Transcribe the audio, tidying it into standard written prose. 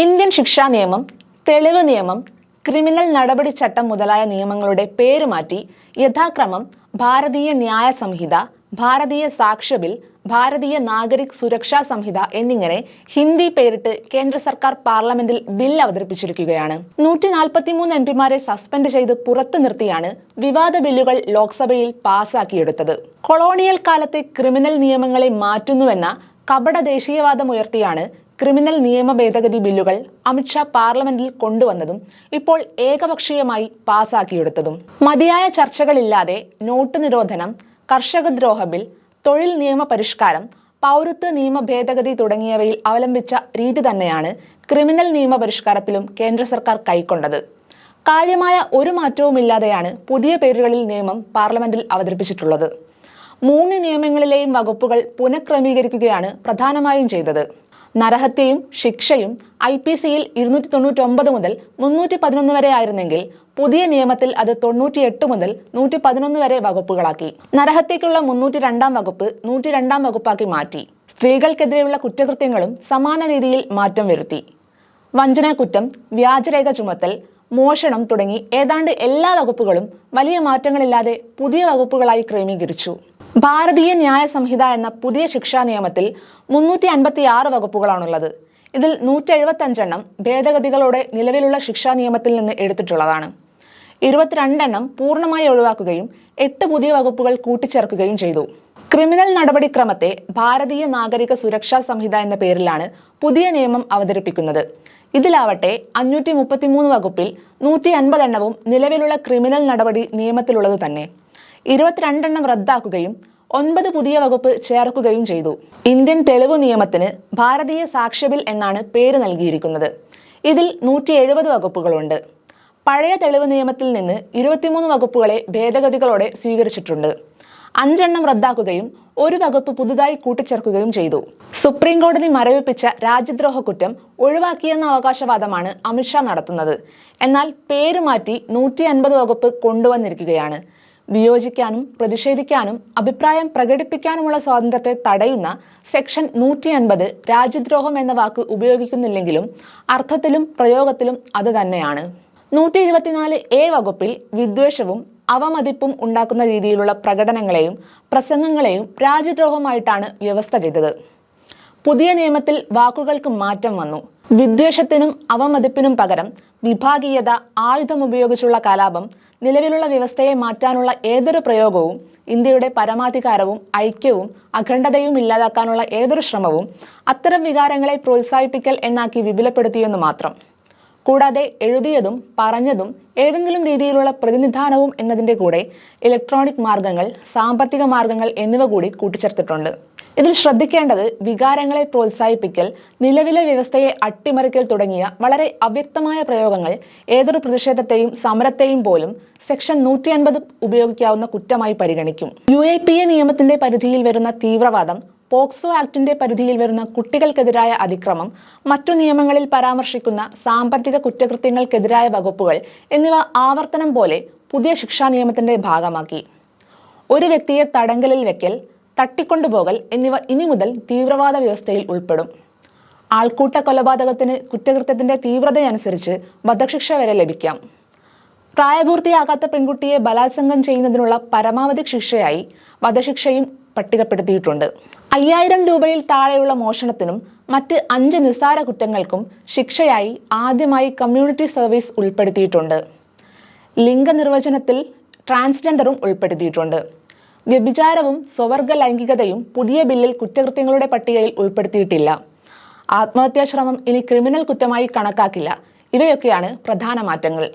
Indian ശിക്ഷാ നിയമം, തെളിവ് നിയമം, ക്രിമിനൽ നടപടിച്ചട്ടം മുതലായ നിയമങ്ങളുടെ പേരുമാറ്റി യഥാക്രമം ഭാരതീയ ന്യായ സംഹിത, ഭാരതീയ സാക്ഷ്യ ബിൽ, ഭാരതീയ നാഗരിക് സുരക്ഷാ സംഹിത എന്നിങ്ങനെ ഹിന്ദി പേരിട്ട് കേന്ദ്ര സർക്കാർ പാർലമെന്റിൽ ബിൽ അവതരിപ്പിച്ചിരിക്കുകയാണ്. 143 എംപിമാരെ സസ്പെൻഡ് ചെയ്ത് പുറത്തു നിർത്തിയാണ് വിവാദ ബില്ലുകൾ ലോക്സഭയിൽ പാസാക്കിയെടുത്തത്. കൊളോണിയൽ കാലത്തെ ക്രിമിനൽ നിയമങ്ങളെ മാറ്റുന്നുവെന്ന കപട ദേശീയവാദമുയർത്തിയാണ് ക്രിമിനൽ നിയമ ഭേദഗതി ബില്ലുകൾ അമിത്ഷാ പാർലമെന്റിൽ കൊണ്ടുവന്നതും ഇപ്പോൾ ഏകപക്ഷീയമായി പാസാക്കിയെടുത്തതും. മതിയായ ചർച്ചകളില്ലാതെ നോട്ട് നിരോധനം, കർഷകദ്രോഹ ബിൽ, തൊഴിൽ നിയമ പരിഷ്കാരം, പൗരത്വ നിയമ ഭേദഗതി തുടങ്ങിയവയിൽ അവലംബിച്ച രീതി തന്നെയാണ് ക്രിമിനൽ നിയമ പരിഷ്കാരത്തിലും കേന്ദ്ര സർക്കാർ കൈക്കൊണ്ടത്. കാര്യമായ ഒരു മാറ്റവുമില്ലാതെയാണ് പുതിയ പേരുകളിൽ നിയമം പാർലമെന്റിൽ അവതരിപ്പിച്ചിട്ടുള്ളത്. 3 നിയമങ്ങളിലെയും വകുപ്പുകൾ പുനഃക്രമീകരിക്കുകയാണ് പ്രധാനമായും ചെയ്തത്. നരഹത്യയും ശിക്ഷയും IPCയിൽ 299 മുതൽ 311 വരെ ആയിരുന്നെങ്കിൽ പുതിയ നിയമത്തിൽ അത് 98 മുതൽ 111 വരെ വകുപ്പുകളാക്കി. നരഹത്യയ്ക്കുള്ള 302 വകുപ്പ് 102 വകുപ്പാക്കി മാറ്റി. സ്ത്രീകൾക്കെതിരെയുള്ള കുറ്റകൃത്യങ്ങളും സമാന രീതിയിൽ മാറ്റം വരുത്തി. വഞ്ചനാക്കുറ്റം, വ്യാജരേഖ ചുമത്തൽ, മോഷണം തുടങ്ങി ഏതാണ്ട് എല്ലാ വകുപ്പുകളും വലിയ മാറ്റങ്ങളില്ലാതെ പുതിയ വകുപ്പുകളായി ക്രമീകരിച്ചു. ഭാരതീയ ന്യായ സംഹിത എന്ന പുതിയ ശിക്ഷാ നിയമത്തിൽ 356 വകുപ്പുകളാണുള്ളത്. ഇതിൽ 175 ഭേദഗതികളോടെ നിലവിലുള്ള ശിക്ഷാ നിയമത്തിൽ നിന്ന് എടുത്തിട്ടുള്ളതാണ്. 22 പൂർണ്ണമായി ഒഴിവാക്കുകയും 8 പുതിയ വകുപ്പുകൾ കൂട്ടിച്ചേർക്കുകയും ചെയ്തു. ക്രിമിനൽ നടപടിക്രമത്തെ ഭാരതീയ നാഗരിക സുരക്ഷാ സംഹിത എന്ന പേരിലാണ് പുതിയ നിയമം അവതരിപ്പിക്കുന്നത്. ഇതിലാവട്ടെ 533 വകുപ്പിൽ 150 നിലവിലുള്ള ക്രിമിനൽ നടപടി നിയമത്തിലുള്ളത് തന്നെ. 22 റദ്ദാക്കുകയും 9 പുതിയ വകുപ്പ് ചേർക്കുകയും ചെയ്തു. ഇന്ത്യൻ തെളിവ് നിയമത്തിന് ഭാരതീയ സാക്ഷ്യ ബിൽ എന്നാണ് പേര് നൽകിയിരിക്കുന്നത്. ഇതിൽ 170 വകുപ്പുകളുണ്ട്. പഴയ തെളിവ് നിയമത്തിൽ നിന്ന് 23 വകുപ്പുകളെ ഭേദഗതികളോടെ സ്വീകരിച്ചിട്ടുണ്ട്. 5 റദ്ദാക്കുകയും 1 വകുപ്പ് പുതുതായി കൂട്ടിച്ചേർക്കുകയും ചെയ്തു. സുപ്രീം കോടതി മരവിപ്പിച്ച രാജ്യദ്രോഹ കുറ്റം ഒഴിവാക്കിയെന്ന അവകാശവാദമാണ് അമിത്ഷാ നടത്തുന്നത്. എന്നാൽ പേരുമാറ്റി 150 വകുപ്പ് കൊണ്ടുവന്നിരിക്കുകയാണ്. വിയോജിക്കാനും പ്രതിഷേധിക്കാനും അഭിപ്രായം പ്രകടിപ്പിക്കാനുമുള്ള സ്വാതന്ത്ര്യത്തെ തടയുന്ന സെക്ഷൻ 150 രാജ്യദ്രോഹം എന്ന വാക്ക് ഉപയോഗിക്കുന്നില്ലെങ്കിലും അർത്ഥത്തിലും പ്രയോഗത്തിലും അത് തന്നെയാണ്. 124A വകുപ്പിൽ വിദ്വേഷവും അവമതിപ്പും ഉണ്ടാക്കുന്ന രീതിയിലുള്ള പ്രകടനങ്ങളെയും പ്രസംഗങ്ങളെയും രാജ്യദ്രോഹമായിട്ടാണ് വ്യവസ്ഥ ചെയ്തത്. പുതിയ നിയമത്തിൽ വാക്കുകൾക്ക് മാറ്റം വന്നു. വിദ്വേഷത്തിനും അവമതിപ്പിനും പകരം വിഭാഗീയത, ആയുധമുപയോഗിച്ചുള്ള കലാപം, നിലവിലുള്ള വ്യവസ്ഥയെ മാറ്റാനുള്ള ഏതൊരു പ്രയോഗവും, ഇന്ത്യയുടെ പരമാധികാരവും ഐക്യവും അഖണ്ഡതയും ഇല്ലാതാക്കാനുള്ള ഏതൊരു ശ്രമവും അത്തരം വികാരങ്ങളെ പ്രോത്സാഹിപ്പിക്കൽ എന്നാക്കി വിപുലപ്പെടുത്തിയെന്ന് മാത്രം. കൂടാതെ എഴുതിയതും പറഞ്ഞതും ഏതെങ്കിലും രീതിയിലുള്ള പ്രതിനിധാനവും എന്നതിൻ്റെ കൂടെ ഇലക്ട്രോണിക് മാർഗങ്ങൾ, സാമ്പത്തിക മാർഗങ്ങൾ എന്നിവ കൂടി കൂട്ടിച്ചേർത്തിട്ടുണ്ട്. ഇതിൽ ശ്രദ്ധിക്കേണ്ടത് വികാരങ്ങളെ പ്രോത്സാഹിപ്പിക്കൽ, നിലവിലെ വ്യവസ്ഥയെ അട്ടിമറിക്കൽ തുടങ്ങിയ വളരെ അവ്യക്തമായ പ്രയോഗങ്ങൾ ഏതൊരു പ്രതിഷേധത്തെയും സമരത്തെയും പോലും സെക്ഷൻ 150 ഉപയോഗിക്കാവുന്ന കുറ്റമായി പരിഗണിക്കും. UAPA നിയമത്തിന്റെ പരിധിയിൽ വരുന്ന തീവ്രവാദം, പോക്സോ ആക്ടിന്റെ പരിധിയിൽ വരുന്ന കുട്ടികൾക്കെതിരായ അതിക്രമം, മറ്റു നിയമങ്ങളിൽ പരാമർശിക്കുന്ന സാമ്പത്തിക കുറ്റകൃത്യങ്ങൾക്കെതിരായ വകുപ്പുകൾ എന്നിവ ആവർത്തനം പോലെ പുതിയ ശിക്ഷാ നിയമത്തിന്റെ ഭാഗമാക്കി. ഒരു വ്യക്തിയെ തടങ്കലിൽ വെക്കൽ, തട്ടിക്കൊണ്ടുപോകൽ എന്നിവ ഇനി മുതൽ തീവ്രവാദ വ്യവസ്ഥയിൽ ഉൾപ്പെടും. ആൾക്കൂട്ട കൊലപാതകത്തിന് കുറ്റകൃത്യത്തിന്റെ തീവ്രതയനുസരിച്ച് വധശിക്ഷ വരെ ലഭിക്കാം. പ്രായപൂർത്തിയാകാത്ത പെൺകുട്ടിയെ ബലാത്സംഗം ചെയ്യുന്നതിനുള്ള പരമാവധി ശിക്ഷയായി വധശിക്ഷയും പട്ടികപ്പെടുത്തിയിട്ടുണ്ട്. 5000 രൂപയിൽ താഴെയുള്ള മോഷണത്തിനും മറ്റ് 5 നിസ്സാര കുറ്റങ്ങൾക്കും ശിക്ഷയായി ആദ്യമായി കമ്മ്യൂണിറ്റി സർവീസ് ഉൾപ്പെടുത്തിയിട്ടുണ്ട്. ലിംഗനിർവചനത്തിൽ ട്രാൻസ്ജെൻഡറും ഉൾപ്പെടുത്തിയിട്ടുണ്ട്. വ്യഭിചാരവും സ്വവർഗ ലൈംഗികതയും പുതിയ ബില്ലിൽ കുറ്റകൃത്യങ്ങളുടെ പട്ടികയിൽ ഉൾപ്പെടുത്തിയിട്ടില്ല. ആത്മഹത്യാശ്രമം ഇനി ക്രിമിനൽ കുറ്റമായി കണക്കാക്കില്ല. ഇവയൊക്കെയാണ് പ്രധാന മാറ്റങ്ങൾ.